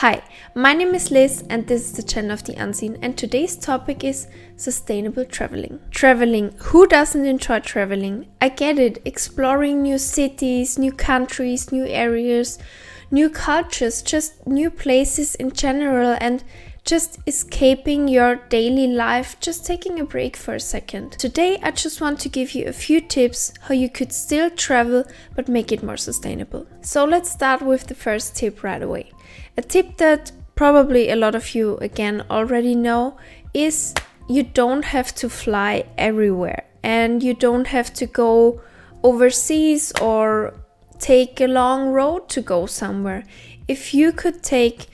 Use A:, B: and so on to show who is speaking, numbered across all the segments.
A: Hi, my name is Liz and this is the channel of the Unseen, and today's topic is sustainable traveling. Traveling. Who doesn't enjoy traveling? I get it. Exploring new cities, new countries, new areas, new cultures, just new places in general, and just escaping your daily life, just taking a break for a second. Today I just want to give you a few tips how you could still travel but make it more sustainable. So let's start with the first tip right away. A tip that probably a lot of you again already know is you don't have to fly everywhere and you don't have to go overseas or take a long road to go somewhere. If you could take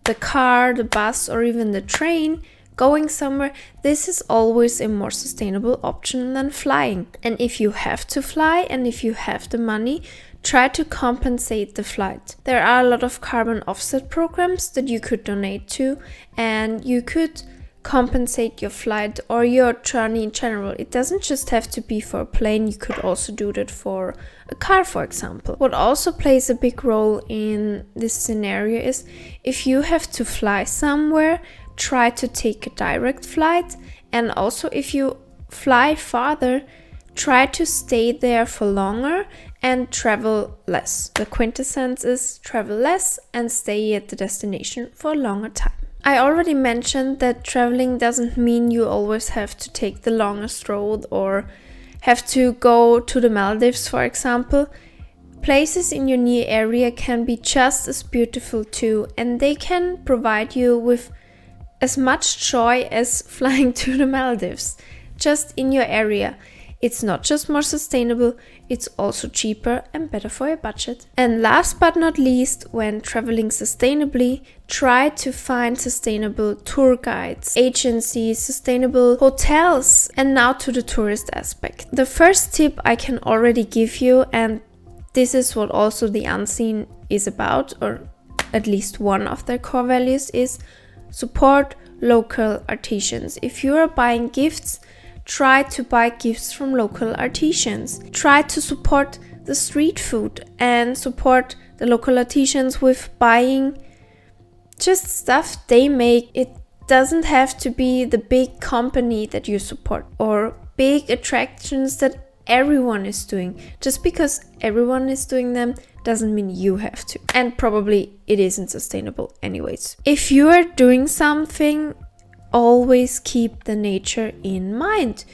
A: the car, the bus, or even the train going somewhere, this is always a more sustainable option than flying. And if you have to fly and if you have the money, try to compensate the flight. There are a lot of carbon offset programs that you could donate to, and you could compensate your flight or your journey in general. It doesn't just have to be for a plane, you could also do that for a car, for example. What also plays a big role in this scenario is if you have to fly somewhere, try to take a direct flight, and also if you fly farther, try to stay there for longer and travel less. The quintessence is travel less and stay at the destination for a longer time. I already mentioned that traveling doesn't mean you always have to take the longest road or have to go to the Maldives, for example. Places in your near area can be just as beautiful too, and they can provide you with as much joy as flying to the Maldives, just in your area. It's not just more sustainable, it's also cheaper and better for your budget. And last but not least, when traveling sustainably, try to find sustainable tour guides, agencies, sustainable hotels, and now to the tourist aspect. The first tip I can already give you, and this is what also the Unseen is about, or at least one of their core values, is support local artisans. If you are buying gifts, try to buy gifts from local artisans. Try to support the street food and support the local artisans with buying just stuff they make. It doesn't have to be the big company that you support or big attractions that everyone is doing. Just because everyone is doing them doesn't mean you have to. And probably it isn't sustainable anyways. If you are doing something, always keep the nature in mind.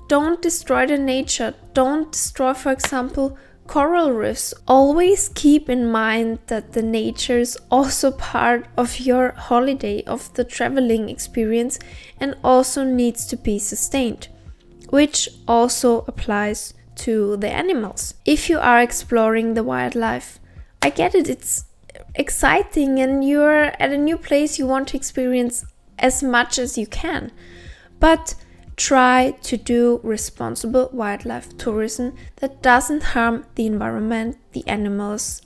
A: Don't destroy the nature. Don't destroy, for example, coral reefs. Always keep in mind that the nature is also part of your holiday, of the traveling experience, and also needs to be sustained, which also applies to the animals. If you are exploring the wildlife, I get it, it's exciting and you're at a new place, you want to experience as much as you can, but try to do responsible wildlife tourism that doesn't harm the environment, the animals,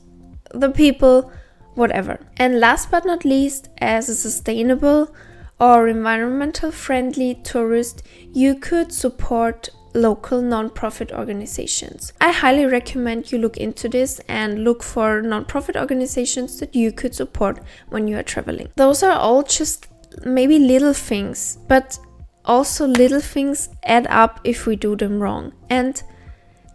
A: the people, whatever. And last but not least, as a sustainable or environmental friendly tourist, you could support local non-profit organizations. I highly recommend you look into this and look for non-profit organizations that you could support when you are traveling. Those are all just maybe little things, but also little things add up if we do them wrong. And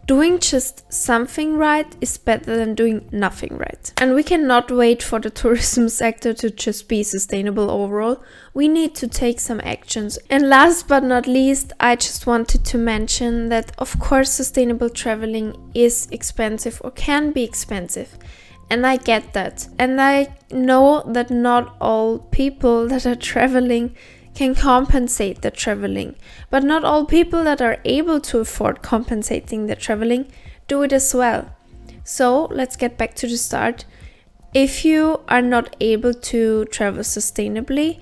A: doing just something right is better than doing nothing right. And we cannot wait for the tourism sector to just be sustainable overall. We need to take some actions. And last but not least, I just wanted to mention that of course sustainable traveling is expensive or can be expensive. And I get that. And I know that not all people that are traveling can compensate the traveling. But not all people that are able to afford compensating the traveling do it as well. So let's get back to the start. If you are not able to travel sustainably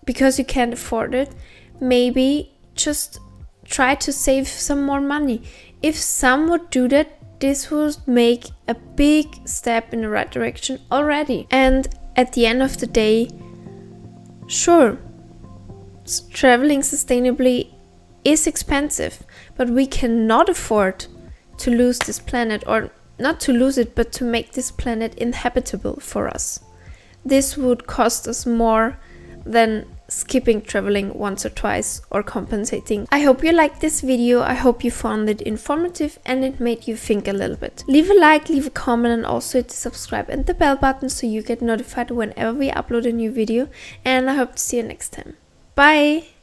A: because you can't afford it, maybe just try to save some more money. If some would do that, this would make a big step in the right direction already. And at the end of the day, sure, traveling sustainably is expensive, but we cannot afford to lose this planet, or not to lose it, but to make this planet inhabitable for us. this would cost us more than skipping traveling once or twice or compensating. I hope you liked this video. I hope you found it informative and it made you think a little bit. Leave a like, leave a comment, and also hit the subscribe and the bell button so you get notified whenever we upload a new video. And I hope to see you next time. Bye!